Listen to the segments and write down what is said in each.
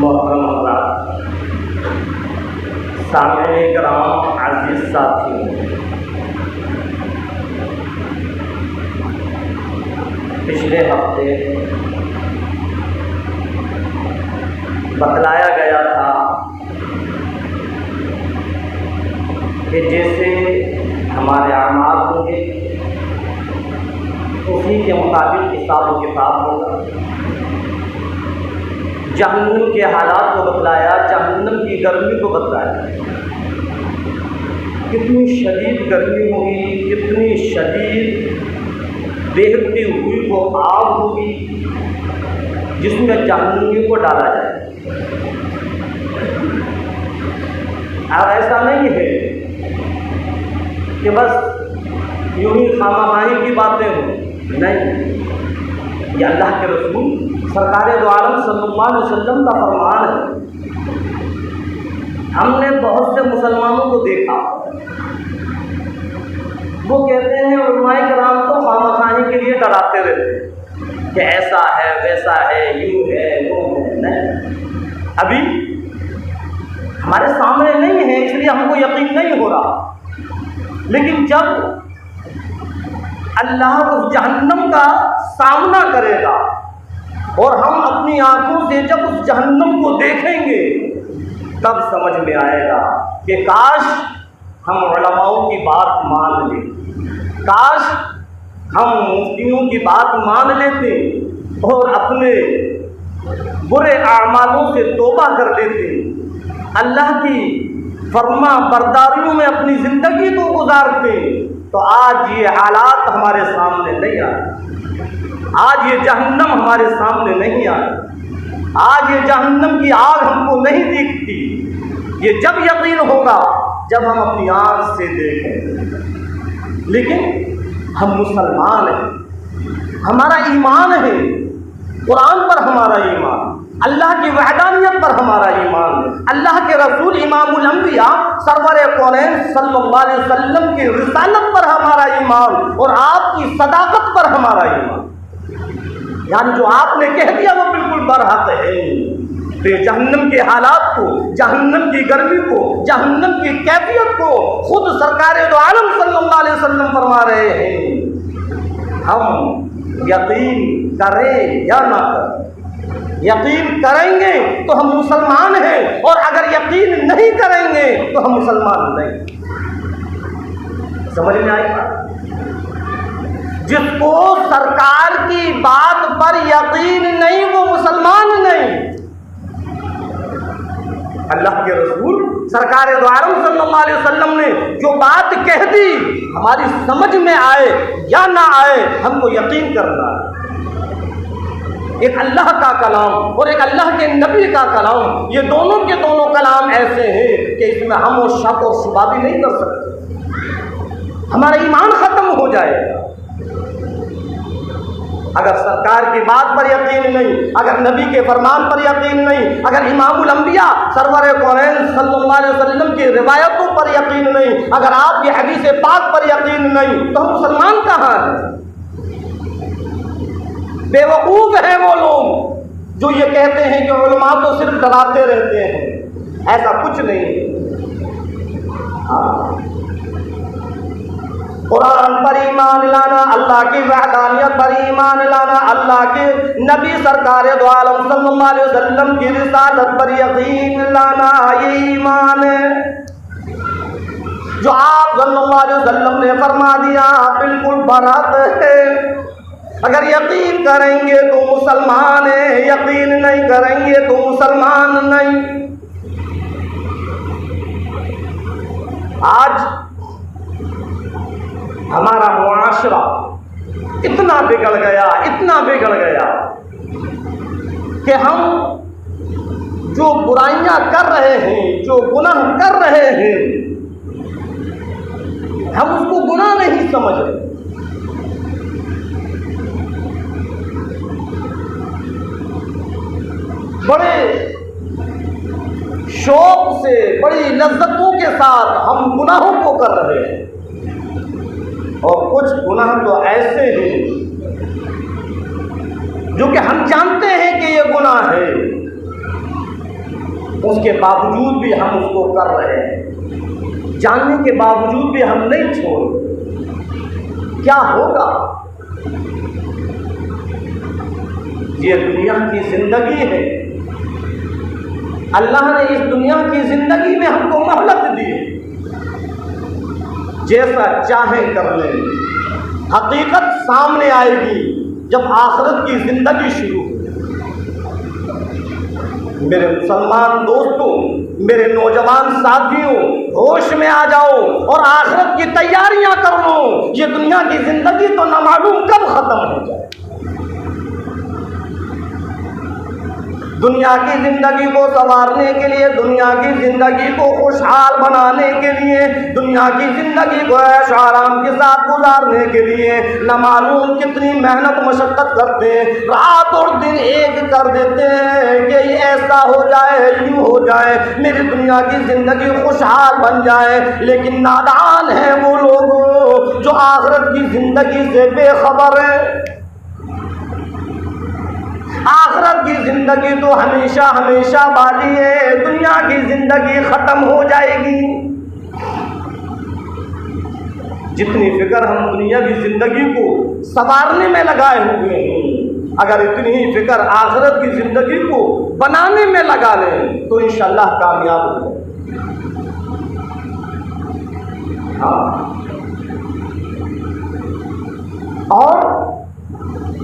मोहतरम हज़रात, सामने कराम, अज़ीज़ साथी, पिछले हफ्ते बतलाया गया था कि जैसे हमारे अमाल होंगे उसी के मुताबिक हिसाब व किताब होगा। जहन्नम के हालात को बतलाया, जहन्नम की गर्मी को बतलाया, कितनी शदीद गर्मी होगी, कितनी शदीद देखती हुई वो आग होगी जिसमें जहन्नमियों को डाला जाए। और ऐसा नहीं है कि बस यूं ही खामाखाही की बातें हों, नहीं, ये अल्लाह के रसूल सरकार दो आलम सल्लल्लाहु अलैहि वसल्लम का फरमान है। हमने बहुत से मुसलमानों को देखा, वो कहते हैं उलमाए किराम तो खामखानी के लिए डराते रहते कि ऐसा है वैसा है, यूँ है वो है। नहीं, अभी हमारे सामने नहीं है इसलिए हमको यकीन नहीं हो रहा, लेकिन जब अल्लाह उस जहन्नम का सामना करेगा और हम अपनी आंखों से जब उस जहन्नम को देखेंगे तब समझ में आएगा कि काश हम उलमाओं की बात मान लें, काश हम मुफ्तियों की बात मान लेते और अपने बुरे आमालों से तौबा कर लेते, अल्लाह की फरमा बरदारियों में अपनी ज़िंदगी को गुजारते, तो आज ये हालात हमारे सामने नहीं आए, आज ये जहन्नम हमारे सामने नहीं आए, आज ये जहन्नम की आग हमको नहीं दिखती। ये जब यकीन होगा जब हम अपनी आँख से देखें। लेकिन हम मुसलमान हैं, हमारा ईमान है, कुरान पर हमारा ईमान, अल्लाह की वहदानियत पर हमारा ईमान, अल्लाह के रसूल इमामुल अंबिया सरवर कौनैन सल्लल्लाहु अलैहि वसल्लम की रिसालत पर हमारा ईमान और आपकी सदाकत पर हमारा ईमान। यानी जो आपने कह दिया वो बिल्कुल बरहक है। तो जहन्नम के हालात को, जहन्नम की गर्मी को, जहन्नम की कैफियत को खुद सरकार दो आलम सल्लल्लाहु अलैहि वसल्लम फरमा रहे हैं। हम यकीन करें या ना करें, यकीन करेंगे तो हम मुसलमान हैं, और अगर यकीन नहीं करेंगे तो हम मुसलमान नहीं। समझ में आई बात? जिसको सरकार की बात पर यकीन नहीं वो मुसलमान नहीं। अल्लाह के रसूल सरकार दो आलम सल्लल्लाहु अलैहि वसल्लम ने जो बात कह दी, हमारी समझ में आए या ना आए, हमको यकीन करना है। एक अल्लाह का कलाम और एक अल्लाह के नबी का कलाम, ये दोनों के दोनों कलाम ऐसे हैं कि इसमें हम और शक और शुबा भी नहीं कर सकते। हमारा ईमान खत्म हो जाएगा अगर सरकार की बात पर यकीन नहीं, अगर नबी के फरमान पर यकीन नहीं, अगर इमामुल अंबिया सरवर कौनैन सल्लल्लाहु अलैहि वसल्लम की रिवायतों पर यकीन नहीं, अगर आपकी हदीस पाक पर यकीन नहीं, तो हम मुसलमान कहाँ हैं? बेवकूफ़ हैं वो लोग जो ये कहते हैं कि उलमा तो सिर्फ डराते रहते हैं। ऐसा कुछ नहीं है। कुरान पर ईमान लाना, अल्लाह की वहदानियत पर ईमान लाना, अल्लाह के नबी सरकार दो आलम सल्लल्लाहु अलैहि वसल्लम की रिसालत पर यकीन लाना, ये ईमान है। जो आप सल्लल्लाहु अलैहि वसल्लम ने फरमा दिया बिल्कुल बराबर है। अगर यकीन करेंगे तो मुसलमान है, यकीन नहीं करेंगे तो मुसलमान नहीं। आज हमारा मुआशरा इतना बिगड़ गया, इतना बिगड़ गया कि हम जो बुराइयां कर रहे हैं, जो गुनाह कर रहे हैं, हम उसको गुनाह नहीं समझ रहे। बड़े शौक से, बड़ी लज्जतों के साथ हम गुनाहों को कर रहे हैं, और कुछ गुनाह तो ऐसे हैं जो कि हम जानते हैं कि ये गुनाह है, उसके बावजूद भी हम उसको कर रहे हैं, जानने के बावजूद भी हम नहीं छोड़। क्या होगा? ये दुनिया की जिंदगी है। अल्लाह ने इस दुनिया की जिंदगी में हमको मोहलत दी, जैसा चाहे कर ले। हकीकत सामने आएगी जब आखिरत की जिंदगी शुरू हो। मेरे मुसलमान दोस्तों, मेरे नौजवान साथियों, होश में आ जाओ और आखिरत की तैयारियां कर लो। ये दुनिया की जिंदगी तो न मालूम कब खत्म हो जाए। दुनिया की ज़िंदगी को संवारने के लिए, दुनिया की ज़िंदगी को खुशहाल बनाने के लिए, दुनिया की ज़िंदगी को ऐश आराम के साथ गुजारने के लिए न मालूम कितनी मेहनत मशक्क़त करते हैं, रात और दिन एक कर देते हैं कि ये ऐसा हो जाए, यूँ हो जाए, मेरी दुनिया की ज़िंदगी खुशहाल बन जाए। लेकिन नादान हैं वो लोग जो आखिरत की ज़िंदगी से बेखबर हैं। आखिरत की जिंदगी तो हमेशा हमेशा वाली है, दुनिया की जिंदगी खत्म हो जाएगी। जितनी फिक्र हम दुनिया की जिंदगी को संवारने में लगाए हुए हैं, अगर इतनी ही फिक्र आखिरत की जिंदगी को बनाने में लगा लें तो इंशाअल्लाह कामयाब हो जाए। हाँ, और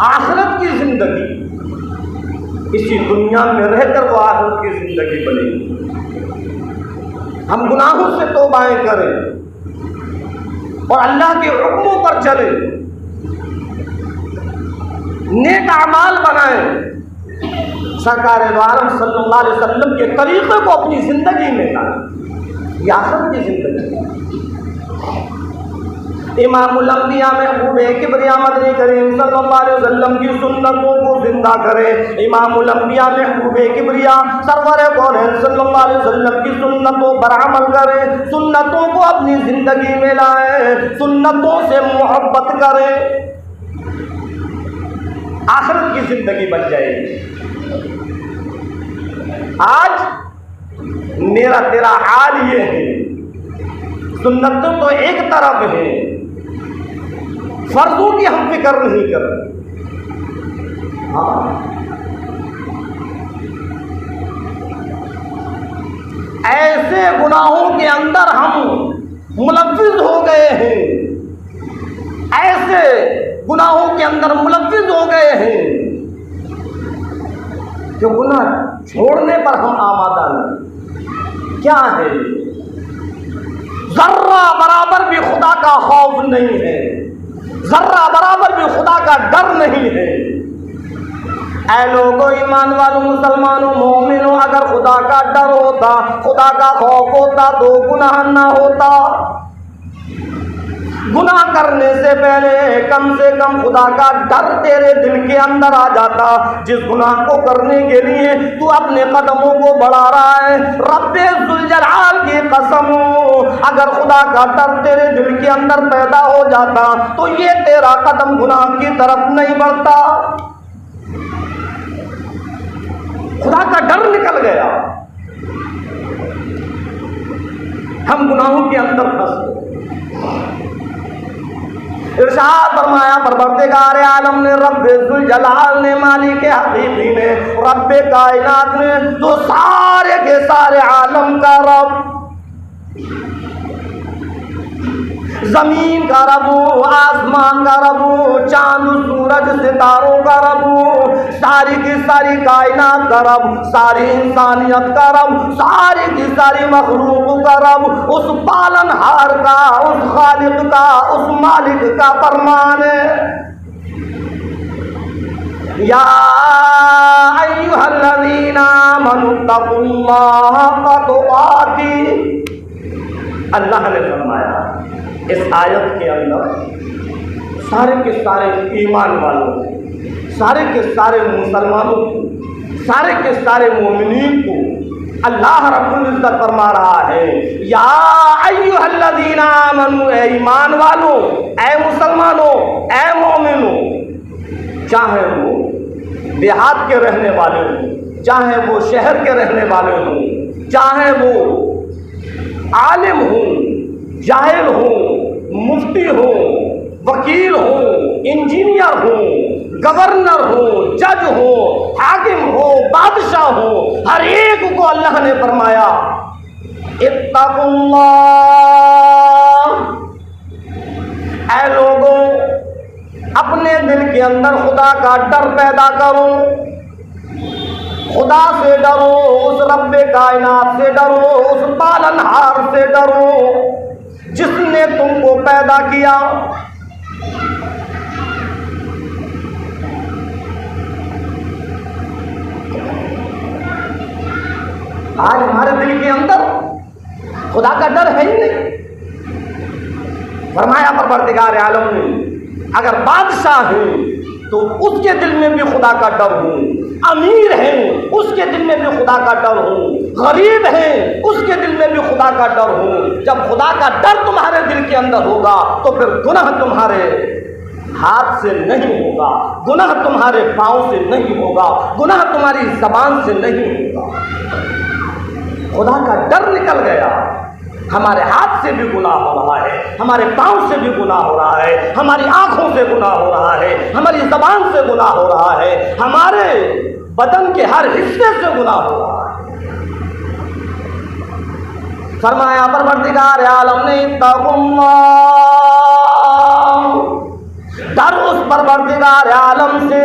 आखिरत की जिंदगी इसी दुनिया में रहकर वो आखिरत की जिंदगी बनेगी। हम गुनाहों से तौबाएं करें और अल्लाह के हुक्मों पर चलें, नेक अमाल बनाएं, सरकार दो आलम सल्लल्लाहु अलैहि वसल्लम के तरीक़े को अपनी जिंदगी में लाएं। ये आखिरत की जिंदगी। इमामुल अंबिया महबूब किबरिया मदनी करीम सल्लल्लाहु अलैहि वसल्लम की सुन्नतों को जिंदा करें। इमामुल अंबिया महबूब किबरिया सरवर कौनैन सल्लल्लाहु अलैहि वसल्लम की सुन्नतों पर अमल करें, सुन्नतों को अपनी जिंदगी में लाएं, सुन्नतों से मोहब्बत करें। आखिरत की जिंदगी बन जाएगी। आज मेरा तेरा हाल ये है, सुन्नतों तो एक तरफ है, फर्जों की हम फिक्र नहीं करते। हाँ, ऐसे गुनाहों के अंदर हम मुलव्विज़ हो गए हैं, ऐसे गुनाहों के अंदर मुलव्विज़ हो गए हैं जो गुनाह छोड़ने पर हम आमादा नहीं। क्या है? जर्रा बराबर भी खुदा का खौफ नहीं है, जर्रा बराबर भी खुदा का डर नहीं है। ऐ लोगों, ईमान वालों, मुसलमानों, मोमिनों, अगर खुदा का डर होता, खुदा का खौफ होता तो गुनाह ना होता। गुनाह करने से पहले कम से कम खुदा का डर तेरे दिल के अंदर आ जाता। जिस गुनाह को करने के लिए तू अपने कदमों को बढ़ा रहा है, रब्बे जुल जलाल की कसम, अगर खुदा का डर तेरे दिल के अंदर पैदा हो जाता तो ये तेरा कदम गुनाह की तरफ नहीं बढ़ता। खुदा का डर निकल गया, हम गुनाहों के अंदर फंस गए। इरशाद फरमाया परवरदिगार आलम ने, रब्बे जुल जलाल ने, मालिक हकीकी ने, रब्बे कायनात ने, जो सारे के सारे आलम का रब, जमीन का रब, आसमान का रब, चांद सूरज सितारों का रब, सारी की सारी कायनात का रब, सारी इंसानियत का रब, सारी की सारी मखलूक का रब, उस पालनहार का, उस खालिक का, उस मालिक का फरमान है, या अय्युहल्लज़ीना आमनुत्तकुल्लाह हक़्क़ तुक़ातिह। अल्लाह ने फरमाया इस आयत के अंदर सारे के सारे ईमान वालों, सारे के सारे मुसलमानों को, सारे के सारे मोमिनीन को अल्लाह रब्बुल इज्जत फरमा रहा है, या अय्युहल्लज़ीना आमनू, ए ईमान वालों, ए मुसलमानों, ए मोमिनों, चाहे वो देहात के रहने वाले हों, चाहे वो शहर के रहने वाले हों, चाहे वो आलिम हो, जाहिल हो, मुफ्ती हो, वकील हो, इंजीनियर हो, गवर्नर हो, जज हो, हाकिम हो, बादशाह हो, हर एक को अल्लाह ने फरमाया इत्तकुल्लाह। ऐ लोगों, अपने दिल के अंदर खुदा का डर पैदा करो, खुदा से डरो, उस रब्बे कायनात से डरो, उस पालनहार से डरो जिसने तुमको पैदा किया। आज हमारे दिल के अंदर खुदा का डर है ही नहीं। फरमाया परवरदिगार आलम ने, अगर बादशाह है तो उसके दिल में भी खुदा का डर हो, अमीर है उसके दिल में भी खुदा का डर हो, गरीब है उसके दिल में भी खुदा का डर हो। जब खुदा का डर तुम्हारे दिल के अंदर होगा तो फिर गुनाह तुम्हारे हाथ से नहीं होगा, गुनाह तुम्हारे पाँव से नहीं होगा, गुनाह तुम्हारी जबान से नहीं होगा। खुदा का डर निकल गया, हमारे हाथ से भी गुनाह हो रहा है, हमारे पाँव से भी गुनाह हो रहा है, हमारी आंखों से गुनाह हो रहा है, हमारी ज़बान से गुनाह हो रहा है, हमारे बदन के हर हिस्से से गुनाह हो रहा है। फरमाया परवरदिगार आलम ने इत्तकुल्लाह, डर उस परवरदिगार आलम से,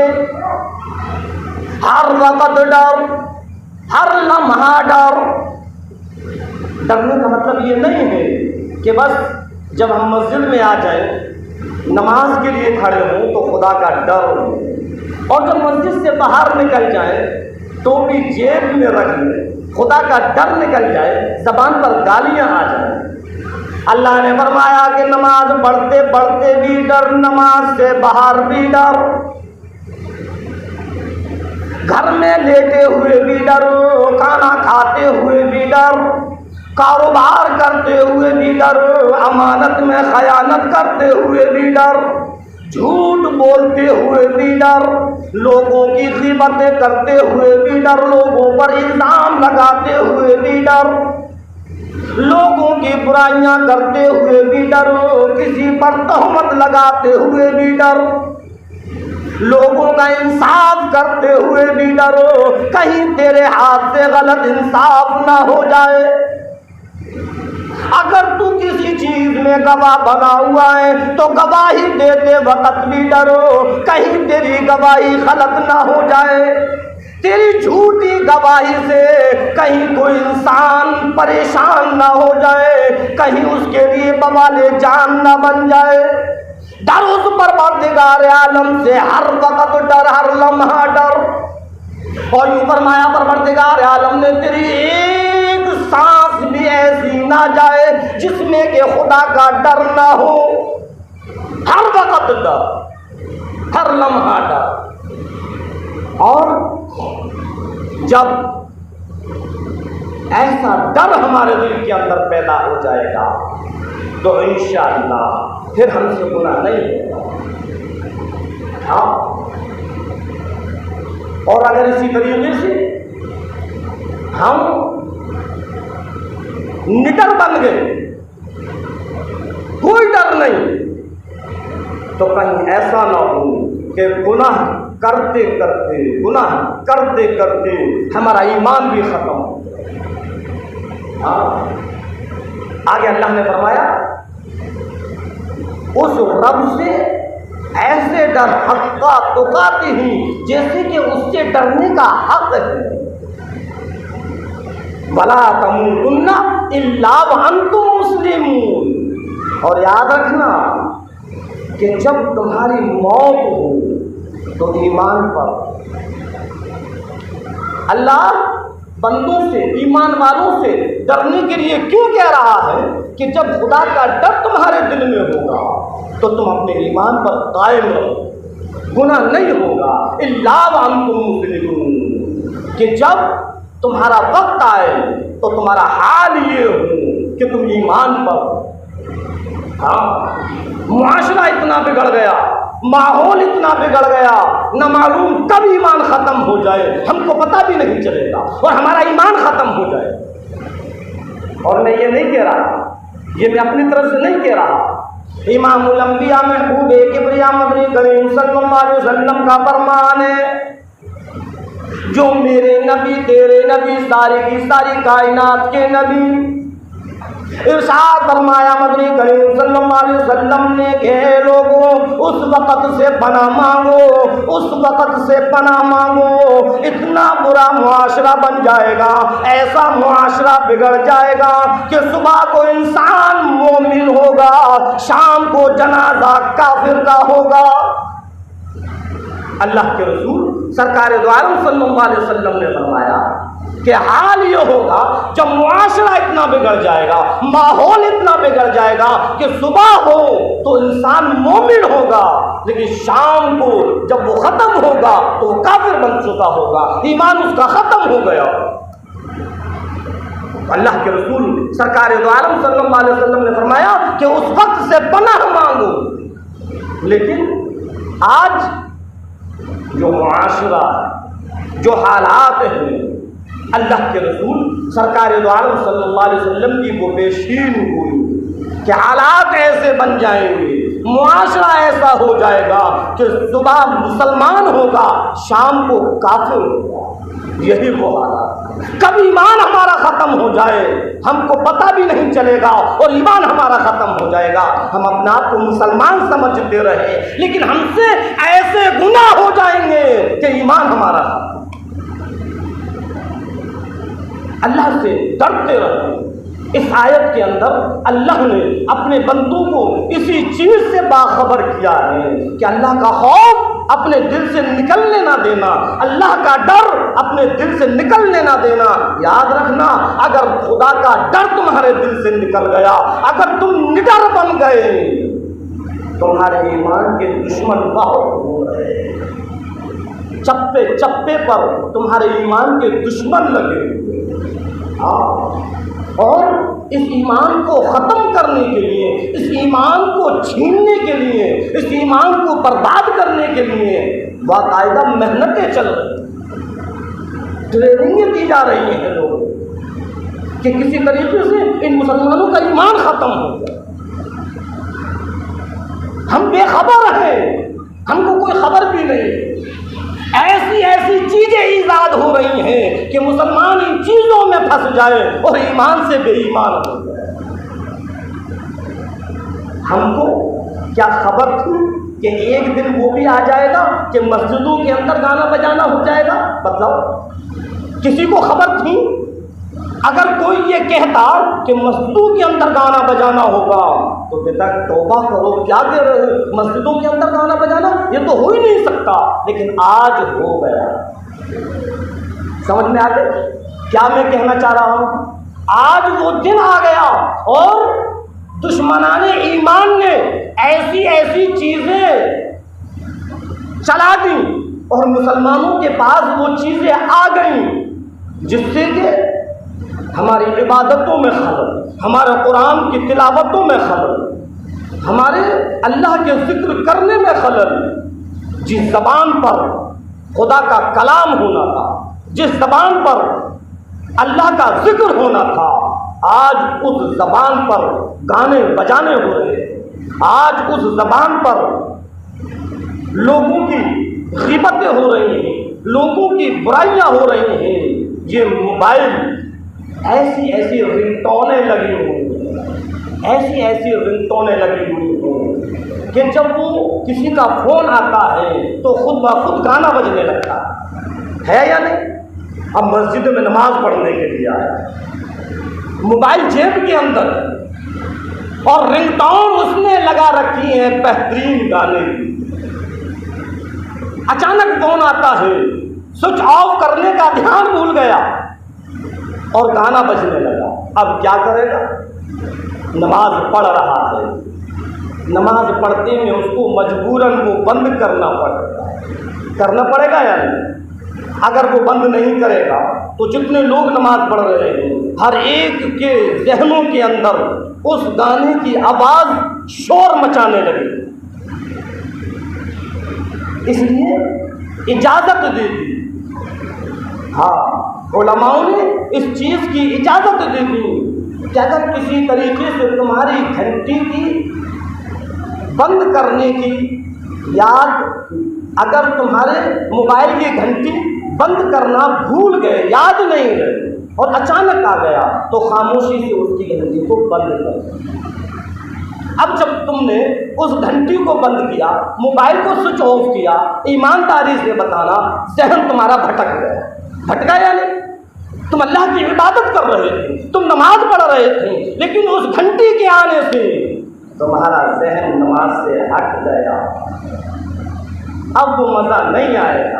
हर वक्त डर, हर लम्हा डर। डरने का मतलब ये नहीं है कि बस जब हम मस्जिद में आ जाए, नमाज के लिए खड़े हों तो खुदा का डर हो, और जब मस्जिद से बाहर निकल जाए तो भी जेब में रख लें, खुदा का डर निकल जाए, ज़बान पर गालियां आ जाए। अल्लाह ने फरमाया कि नमाज पढ़ते पढ़ते भी डर, नमाज से बाहर भी डर, घर में लेटे हुए भी डर, खाना खाते हुए भी डर, कारोबार करते हुए भी डर, अमानत में खयानत करते हुए भी डर, झूठ बोलते हुए भी डर, लोगों की ग़ीबतें करते हुए भी डर, लोगों पर इल्ज़ाम लगाते हुए भी डर, लोगों की बुराइयां करते हुए भी डर, किसी पर तहमत लगाते हुए भी डर, लोगों का इंसाफ करते हुए भी डर, कहीं तेरे हाथ से गलत इंसाफ ना हो जाए। अगर तू किसी चीज में गवाह बना हुआ है तो गवाही देते वक्त भी डरो, कहीं तेरी गवाही गलत ना हो जाए। तेरी झूठी गवाही से कहीं कोई इंसान परेशान ना हो जाए, कहीं उसके लिए बवाले जान ना बन जाए। डर उस परवरदिगार आलम से हर वक्त डर, हर लम्हा डर। और यूं फरमाया परवरदिगार आलम ने तेरी एक सांस भी ऐसी ना जाए जिसमें के खुदा का डर ना हो। हर वक्त डर, हर लम्हा डर। और जब ऐसा डर हमारे दिल के अंदर पैदा हो जाएगा तो इंशाअल्लाह फिर हमसे गुनाह नहीं होगा। हाँ, और अगर इसी तरीके से हम निडर बन गए, कोई डर नहीं, तो कहीं ऐसा ना हो कि गुनाह करते करते हमारा ईमान भी खत्म हो जाए। हाँ, आगे अल्लाह ने फरमाया उस रब से ऐसे डर हक्का तुकाते ही जैसे कि उससे डरने का हक है। वला तमूतुन्ना इल्ला व अंतुम मुस्लिमून। और याद रखना कि जब तुम्हारी मौत हो तो ईमान पर। अल्लाह बंदों से, ईमान वालों से डरने के लिए क्यों कह रहा है कि जब खुदा का डर तुम्हारे दिल में होगा तो तुम अपने ईमान पर कायम रहो, गुनाह नहीं होगा। इल्ला व अंतुम मुस्लिमून, कि जब तुम्हारा वक्त आए तो तुम्हारा हाल ये हो कि तुम ईमान पर। हाँ, मुआशरा इतना बिगड़ गया, माहौल इतना बिगड़ गया, न मालूम कब ईमान खत्म हो जाए, हमको पता भी नहीं चलेगा और हमारा ईमान खत्म हो जाए। और मैं ये नहीं कह रहा, ये मैं अपनी तरफ से नहीं कह रहा, इमामुल अंबिया महबूब किबरिया मदनी करीम सल्लल्लाहु अलैहि वसल्लम का फरमान है, जो मेरे नबी तेरे नबी सारी की सारी कायनात के नबी, इरशाद फरमाया मदनी करीम सल्लल्लाहु अलैहि वसल्लम ने कि लोगों उस वक़्त से पनाह मांगो, उस वक़्त से पनाह मांगो, इतना बुरा मुआशरा बन जाएगा, ऐसा मुआशरा बिगड़ जाएगा कि सुबह को इंसान मोमिन होगा, शाम को जनाजा काफिर का होगा। अल्लाह के रसूल सरकार दो आलम सल्लल्लाहु अलैहि वसल्लम ने फरमाया कि हाल ये होगा जब मुआशरा इतना बिगड़ जाएगा, माहौल इतना बिगड़ जाएगा कि सुबह हो तो इंसान मोमिन होगा, लेकिन शाम को जब वो खत्म होगा तो वो काफिर बन चुका होगा, ईमान उसका खत्म हो गया। अल्लाह के रसूल सरकार दो आलम सल्लल्लाहु अलैहि वसल्लम ने फरमाया कि उस वक्त से पनाह मांगो। लेकिन आज जो मुआशरा, जो हालात हैं, अल्लाह के रसूल सरकार दो आलम सल्लल्लाहु अलैहि वसल्लम की वो पेशीन हुई कि हालात ऐसे बन जाएंगे, मुआशरा ऐसा हो जाएगा कि सुबह मुसलमान होगा, शाम को काफिर होगा। यही वो हालात, कब ईमान हमारा खत्म हो जाए हमको पता भी नहीं चलेगा और ईमान हमारा खत्म हो जाएगा। हम अपने आप को मुसलमान समझते रहे, लेकिन हमसे ऐसे गुनाह हो जाएंगे कि ईमान हमारा खत्म। अल्लाह से डरते रहे। इस आयत के अंदर अल्लाह ने अपने बंदों को इसी चीज से बाखबर किया है कि अल्लाह का खौफ अपने दिल से निकलने ना देना, अल्लाह का डर अपने दिल से निकलने ना देना। याद रखना, अगर खुदा का डर तुम्हारे दिल से निकल गया, अगर तुम निडर बन गए, तुम्हारे ईमान के दुश्मन बहुत हो रहे, चप्पे चप्पे पर तुम्हारे ईमान के दुश्मन लगे। और इस ईमान को ख़त्म करने के लिए, इस ईमान को छीनने के लिए, इस ईमान को बर्बाद करने के लिए बाकायदा मेहनतें चल रही हैं, ट्रेनिंगें दी जा रही हैं लोगों कि किसी तरीके से इन मुसलमानों का ईमान ख़त्म हो गया। हम बेखबर हैं, हमको कोई खबर भी नहीं। ऐसी ऐसी चीज़ें ईजाद हो रही हैं कि मुसलमान इन चीज़ों में फंस जाए और ईमान से बेईमान हो जाए। हमको क्या खबर थी कि एक दिन वो भी आ जाएगा कि मस्जिदों के अंदर गाना बजाना हो जाएगा? बताओ, किसी को खबर थी? अगर कोई ये कहता कि मस्जिदों के अंदर गाना बजाना होगा तो बेटा तौबा करो, क्या कह रहे हो? मस्जिदों के अंदर गाना बजाना ये तो हो ही नहीं सकता, लेकिन आज हो गया। समझ में आ गया क्या मैं कहना चाह रहा हूं? आज वो दिन आ गया और दुश्मनाने ईमान ने ऐसी ऐसी चीजें चला दी और मुसलमानों के पास वो चीजें आ गई जिससे कि हमारी इबादतों में खलल, हमारे कुरान की तिलावतों में खलल, हमारे अल्लाह के जिक्र करने में खलल। जिस ज़बान पर खुदा का कलाम होना था, जिस ज़बान पर अल्लाह का जिक्र होना था, आज उस ज़बान पर गाने बजाने हो रहे हैं। आज उस ज़बान पर लोगों की ग़ीबतें हो रही हैं, लोगों की बुराइयां हो रही हैं। ये मोबाइल ऐसी ऐसी रिंगटोनें लगी हुई हैं, ऐसी ऐसी रिंगटोनें लगी हुई हैं कि जब वो किसी का फ़ोन आता है तो खुद ब खुद गाना बजने लगता है या नहीं? अब मस्जिद में नमाज पढ़ने के लिए आए, मोबाइल जेब के अंदर और रिंगटोन उसने लगा रखी है बेहतरीन गाने की। अचानक फ़ोन आता है, स्विच ऑफ करने का ध्यान भूल गया और गाना बजने लगा। अब क्या करेगा? नमाज पढ़ रहा है, नमाज पढ़ते में उसको मजबूरन वो बंद करना पड़ेगा। करना पड़ेगा या नहीं? अगर वो बंद नहीं करेगा तो जितने लोग नमाज पढ़ रहे हैं हर एक के जहनों के अंदर उस गाने की आवाज़ शोर मचाने लगेगी। इसलिए इजाज़त दे दी, हाँ, उलमाओं ने इस चीज़ की इजाज़त दे दी कि अगर किसी तरीके से तुम्हारी घंटी की बंद करने की याद, अगर तुम्हारे मोबाइल की घंटी बंद करना भूल गए, याद नहीं रहे और अचानक आ गया तो खामोशी से उसकी घंटी को बंद कर। अब जब तुमने उस घंटी को बंद किया, मोबाइल को स्विच ऑफ किया, ईमानदारी से बताना जहन तुम्हारा भटक गया। भटका या नहीं? तुम अल्लाह की इबादत कर रहे थे, तुम नमाज पढ़ रहे थे, लेकिन उस घंटी के आने से तुम्हारा जहन नमाज से हट गया। अब वो मज़ा नहीं आएगा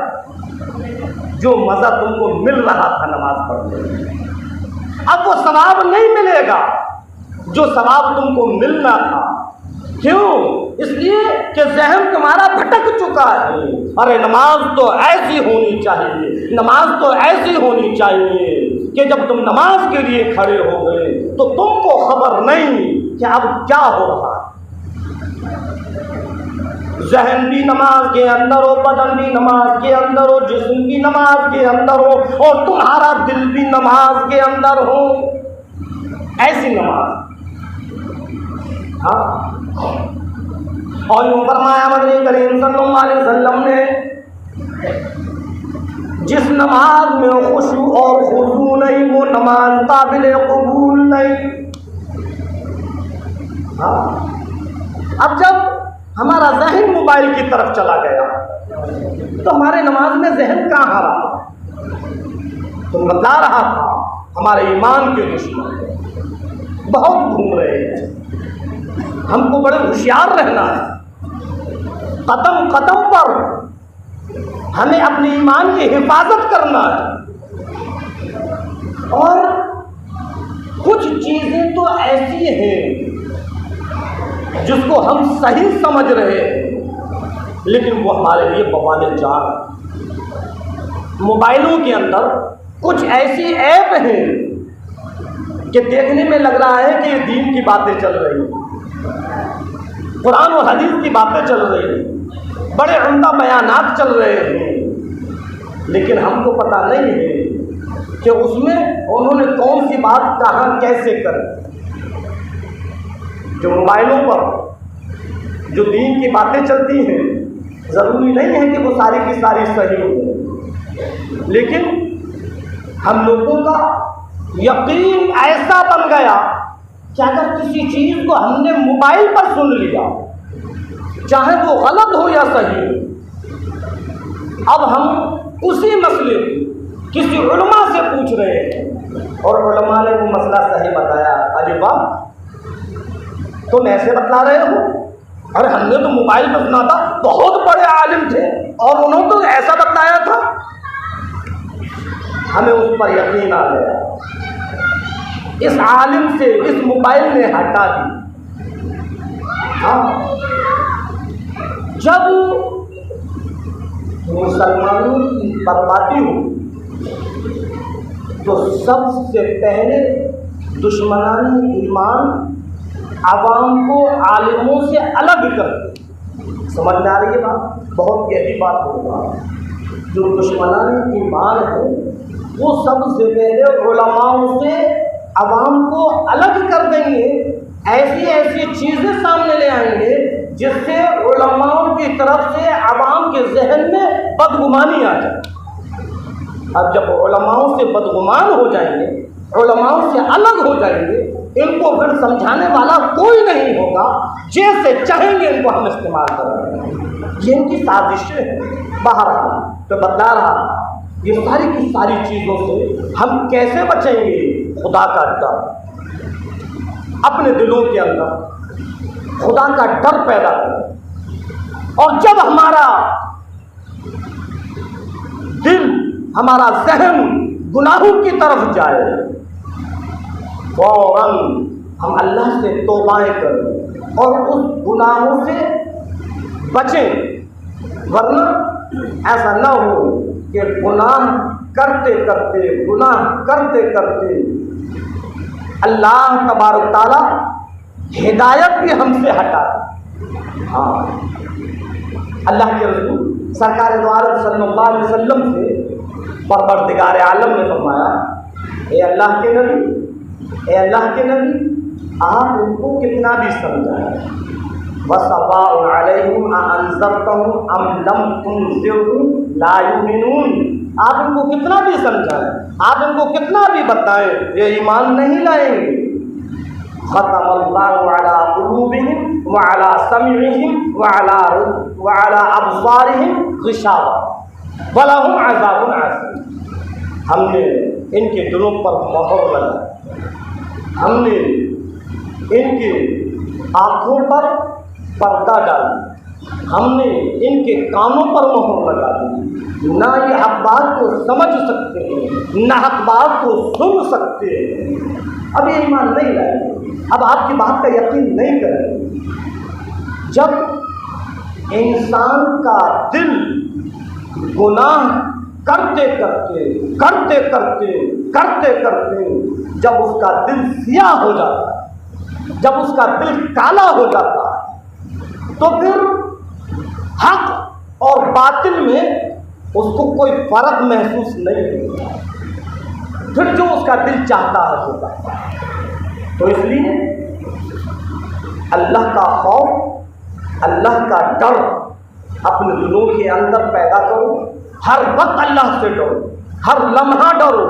जो मज़ा तुमको मिल रहा था नमाज पढ़ने में। अब वो सवाब नहीं मिलेगा जो सवाब तुमको मिलना था। क्यों? इसलिए कि जहन तुम्हारा भटक चुका है। अरे नमाज तो ऐसी होनी चाहिए, नमाज तो ऐसी होनी चाहिए कि जब तुम नमाज के लिए खड़े हो गए तो तुमको खबर नहीं कि अब क्या हो रहा है। जहन भी नमाज के अंदर हो, बदन भी नमाज के अंदर हो, जिस्म भी नमाज के अंदर हो और तुम्हारा दिल भी नमाज के अंदर हो। ऐसी नमाज, हाँ। और यूँ फरमाया नबी करीम सल्लल्लाहु अलैहि वसल्लम ने, जिस नमाज में खुशू और खुजू नहीं वो नमाज काबिल कबूल नहीं। हाँ। अब जब हमारा जहन मोबाइल की तरफ चला गया तो हमारे नमाज में जहन कहाँ रहा? तो बता रहा था हमारे ईमान के दुश्मन बहुत घूम रहे हैं। हमको बड़े होशियार रहना है, कदम कदम पर हमें अपने ईमान की हिफाजत करना है। और कुछ चीज़ें तो ऐसी हैं जिसको हम सही समझ रहे हैं लेकिन वो हमारे लिए बवाले जान। मोबाइलों के अंदर कुछ ऐसी ऐप हैं कि देखने में लग रहा है कि ये दीन की बातें चल रही हैं, कुरान और हदीस की बातें चल रही हैं, बड़े उम्दा बयानात चल रहे हैं, लेकिन हमको पता नहीं है कि उसमें उन्होंने कौन सी बात कहाँ कैसे कर। जो मोबाइलों पर जो दीन की बातें चलती हैं, ज़रूरी नहीं है कि वो सारी की सारी सही हो, लेकिन हम लोगों का यकीन ऐसा बन गया कि अगर किसी चीज़ को हमने मोबाइल पर सुन लिया, चाहे वो गलत हो या सही हो, अब हम उसी मसले को किसी उलमा से पूछ रहे हैं और उलमा ने वो मसला सही बताया। अरे वाह, तुम ऐसे बतला रहे हो, अरे हमने तो मोबाइल पर सुना था, बहुत बड़े आलिम थे और उन्होंने तो ऐसा बताया था। हमें उस पर यकीन आ गया, इस आलिम से इस मोबाइल ने हटा दी। हाँ, जब मुसलमानों की बर्बादी हो तो सबसे पहले दुश्मनान ईमान आवाम को आलिमों से अलग करते। समझ में आ रही है बात? बहुत गहरी बात होगा। जो दुश्मनान ईमान है वो सबसे पहले उलमाओं से आवाम को अलग कर देंगे, ऐसी ऐसी चीज़ें सामने ले आएंगे जिससे उलमाओं की तरफ से आवाम के जहन में बदगुमानी आ जाए। अब जब उलमाओं से बदगुमान हो जाएंगे, उलमाओं से अलग हो जाएंगे, इनको फिर समझाने वाला कोई नहीं होगा, जैसे चाहेंगे इनको हम इस्तेमाल करेंगे। ये इनकी साजिशें हैं। बाहर तो बता रहा, ये सारी की सारी चीज़ों से हम कैसे बचेंगे? खुदा का डर, अपने दिलों के अंदर खुदा का डर पैदा करें। और जब हमारा दिल, हमारा जहन गुनाहों की तरफ जाए, फौरन हम अल्लाह से तौबाएं करें और उस गुनाहों से बचें। वरना ऐसा ना हो कि गुनाह करते करते अल्लाह तबारक ताला हिदायत भी हमसे हटा। हाँ, अल्लाह के रसूल सरकार दो आलम सल्लल्लाहु अलैहि वसल्लम से परवरदिगार आलम ने फरमाया, ए अल्लाह के नबी, आप उनको कितना भी समझाएं, वसवाउन अलैहिम अअंज़रतहुम अम लम तुनज़िरहुम ला युमिनून। आप इनको कितना भी समझाएं, आप इनको कितना भी बताएं, ये ईमान नहीं लाएंगे। ख़तमल्लाहु अला क़ुलूबिहिम व अला समीइहिम व अला अबसारिहिम ग़िशावा व लहुम अज़ाबुन अज़ीम। हमने इनके दिलों पर मोहर लगाई, हमने इनके आँखों पर पर्दा डाला, हमने इनके कानों पर मोहर लगा दी। ना ये हक बात को समझ सकते हैं, ना हक बात को सुन सकते हैं। अब ये ईमान नहीं लाएंगे, अब आपकी बात का यकीन नहीं करेंगे। जब इंसान का दिल गुनाह करते करते जब उसका दिल सियाह हो जाता है, जब उसका दिल काला हो जाता है, तो फिर हक और बातिल में उसको कोई फर्क महसूस नहीं होता, फिर जो उसका दिल चाहता है होता है। तो इसलिए अल्लाह का खौफ, अल्लाह का डर अपने दिलों के अंदर पैदा करो। हर वक्त अल्लाह से डरो, हर लम्हा डरो।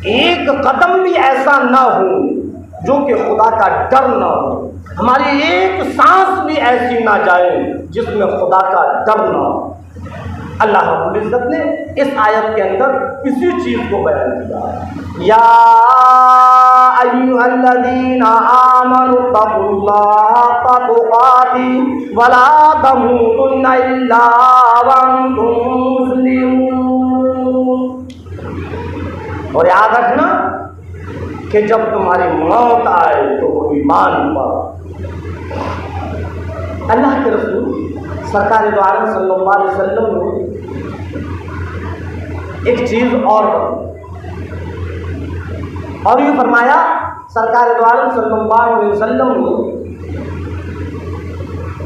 एक कदम भी ऐसा ना हो जो कि खुदा का डर ना हो। हमारी एक सांस भी ऐसी ना जाए जिसमें खुदा का डर ना हो। अल्लाह रब्बुल इज़्ज़त ने इस आयत के अंदर इसी चीज़ को बयान किया। या अय्युहल्लज़ीना आमनु तक़ुल्लाहा तुक़ाती वला तमूतुन्ना इल्ला व अंतुम मुस्लिमून। और याद रखना कि जब तुम्हारी मौत आए तो वो ईमान पर। अल्लाह के रसूल सरकार दो आलम सल्लल्लाहु अलैहि वसल्लम ने एक चीज़ और ये फरमाया सरकार दो आलम सल्लल्लाहु अलैहि वसल्लम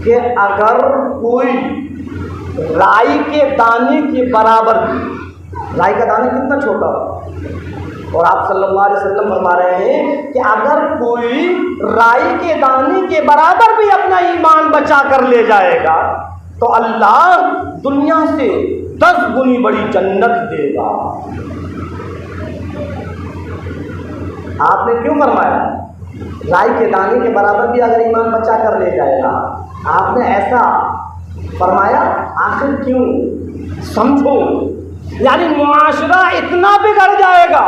कि अगर कोई राई के दाने के बराबर, राई का दाना कितना छोटा, और आप सल्लल्लाहु अलैहि वसल्लम फरमा रहे हैं कि अगर कोई राई के दाने के बराबर भी अपना ईमान बचा कर ले जाएगा तो अल्लाह दुनिया से 10 गुनी बड़ी जन्नत देगा। आपने क्यों फरमाया राई के दाने के बराबर भी अगर ईमान बचा कर ले जाएगा? आपने ऐसा फरमाया आखिर क्यों? समझो, यानी मुआशरा इतना बिगड़ जाएगा,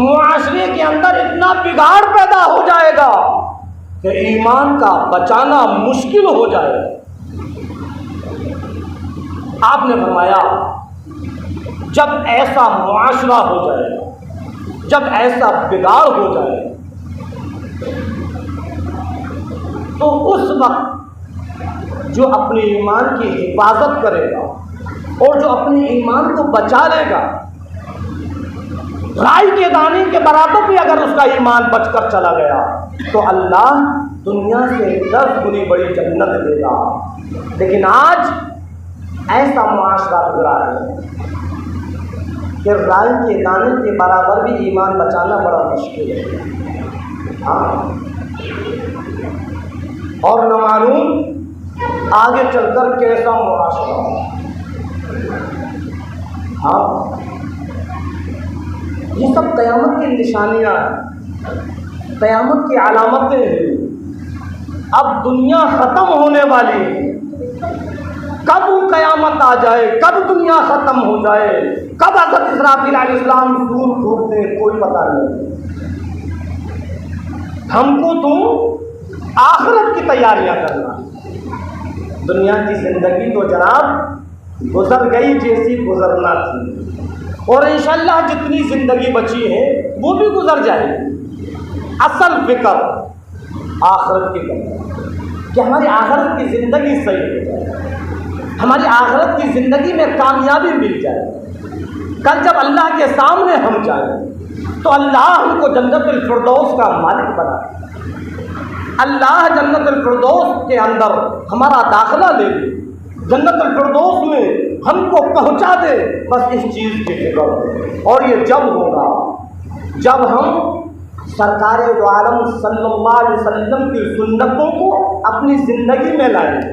मुआशरे के अंदर इतना बिगाड़ पैदा हो जाएगा कि ईमान का बचाना मुश्किल हो जाएगा। आपने फरमाया जब ऐसा मुआशरा हो जाएगा, जब ऐसा बिगाड़ हो जाए तो उस वक्त जो अपने ईमान की हिफाजत करेगा और जो अपने ईमान को बचा लेगा, राई के दाने के बराबर भी अगर उसका ईमान बचकर चला गया तो अल्लाह दुनिया से 10 गुनी बड़ी जन्नत देगा। लेकिन आज ऐसा मुआशरा गुजरा है कि राई के दाने के बराबर भी ईमान बचाना बड़ा मुश्किल है। हाँ, और न मालूम आगे चलकर कैसा मुआशरा। हाँ, ये सब क़यामत की निशानियाँ हैं, क़यामत की अलामतें हैं। अब दुनिया ख़त्म होने वाली है, कब क़यामत आ जाए, कब दुनिया ख़त्म हो जाए, कब हज़रत इसराफील अलैहिस्सलाम सूर फूंकते हैं, कोई पता नहीं। हमको तो आखिरत की तैयारियां करना। दुनिया की ज़िंदगी तो जनाब गुजर गई जैसी गुजरना थी, और इंशाअल्लाह जितनी ज़िंदगी बची है वो भी गुजर जाएगी। असल फिक्र आखिरत की करना कि हमारी आखिरत की ज़िंदगी सही हो जाए, हमारी आखिरत की ज़िंदगी में कामयाबी मिल जाए। कल जब अल्लाह के सामने हम जाएं तो अल्लाह हमको जन्नतुल फिरदौस का मालिक बनाए, अल्लाह जन्नतुल फिरदौस के अंदर हमारा दाखिला ले ले, जन्नतुल फिरदौस में हमको पहुंचा दे। बस इस चीज़ की फिक्र हो। और ये जब होगा जब हम सरकार दो आलम सल्लल्लाहु अलैहि वसल्लम की सुन्नतों को अपनी ज़िंदगी में लाएंगे,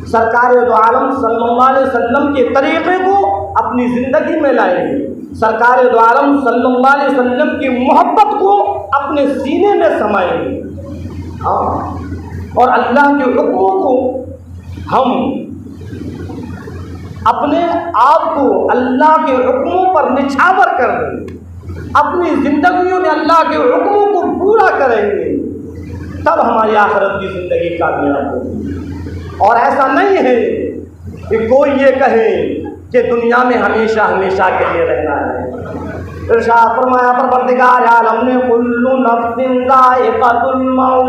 सरकार दो आलम सल्लल्लाहु अलैहि वसल्लम के तरीक़े को अपनी ज़िंदगी में लाएंगे, सरकार दो आलम सल्लल्लाहु अलैहि वसल्लम की मोहब्बत को अपने सीने में समाएंगे। हाँ, और अल्लाह के हुक्मों को हम अपने आप को अल्लाह के हुक्मों पर निछावर कर देंगे, अपनी ज़िंदगियों में अल्लाह के हुक्मों को पूरा करेंगे, तब हमारी आखिरत की ज़िंदगी कामयाब होगी। और ऐसा नहीं है कि कोई ये कहे कि दुनिया में हमेशा हमेशा के लिए रहना है। इरशाद फरमाया परवरदिगार आलम ने कुल्लु नफ्सिन ज़ाइक़ातुल मौत,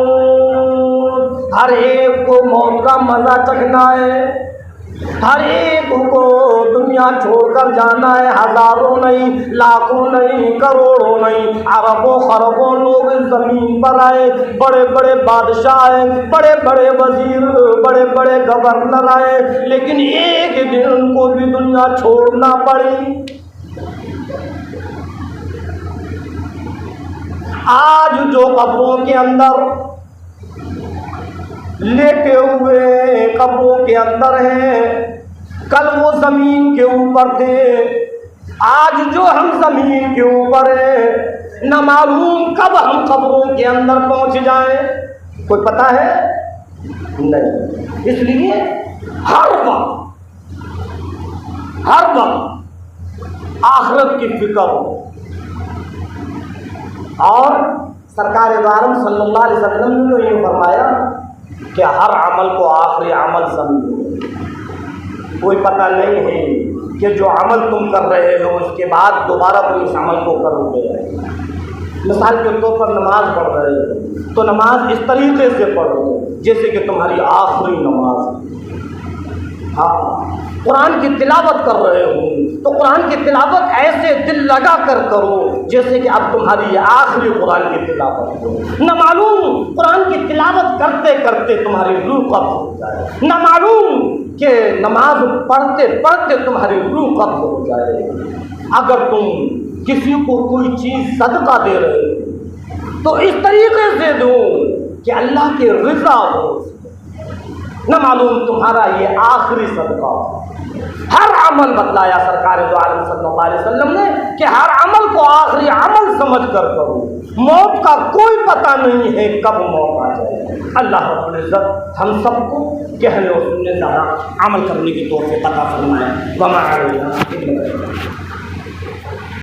हर एक को मौत का मज़ा चखना है, हर एक को दुनिया छोड़कर जाना है। हज़ारों नहीं, लाखों नहीं, करोड़ों नहीं, अरबों खरबों लोग इस ज़मीन पर आए, बड़े बड़े बादशाह आए, बड़े बड़े वज़ीर, बड़े बड़े गवर्नर आए, लेकिन एक दिन उनको भी दुनिया छोड़ना पड़ी। आज जो कब्रों के अंदर लेटे हुए कब्रों के अंदर हैं, कल वो ज़मीन के ऊपर थे, आज जो हम ज़मीन के ऊपर हैं, न मालूम कब हम कब्रों के अंदर पहुंच जाएं, कोई पता है नहीं। इसलिए हर वक्त आखिरत की फिक्र हो। और सरकार दो आलम सल्लल्लाहु अलैहि वसल्लम ने तो ये फरमाया कि हर अमल को आखिरी अमल समझो। कोई पता नहीं है कि जो अमल तुम कर रहे हो उसके बाद दोबारा तुम इस अमल को करोगे। मिसाल के तौर पर नमाज पढ़ रहे हो तो नमाज इस तरीके से पढ़ो जैसे कि तुम्हारी आखिरी नमाज। हाँ, कुरान की तिलावत कर रहे हो तो कुरान की तिलावत ऐसे दिल लगा कर करो जैसे कि अब तुम्हारी ये आखिरी कुरान की तिलावत हो। न मालूम कुरान की तिलावत करते करते तुम्हारी रूह कब्ज़ हो जाए, न मालूम कि नमाज पढ़ते पढ़ते तुम्हारी रूह कब्ज़ हो जाए। अगर तुम किसी को कोई चीज़ सदका दे रहे हो तो इस तरीके से दो कि अल्लाह की रज़ा हो, न मालूम तुम्हारा ये आखिरी सदका हो। हर अमल बतलाया सरकार दो आलम सल्लल्लाहु अलैहि वसल्लम ने कि हर अमल को आखिरी अमल समझ कर करो। मौत का कोई पता नहीं है कब मौत आ जाए। अल्लाह रब्बुल इज़्ज़त हम सबको कहने और सुनने से अमल करने की तौफीक अता फरमाए। वमा अलैना इल्ला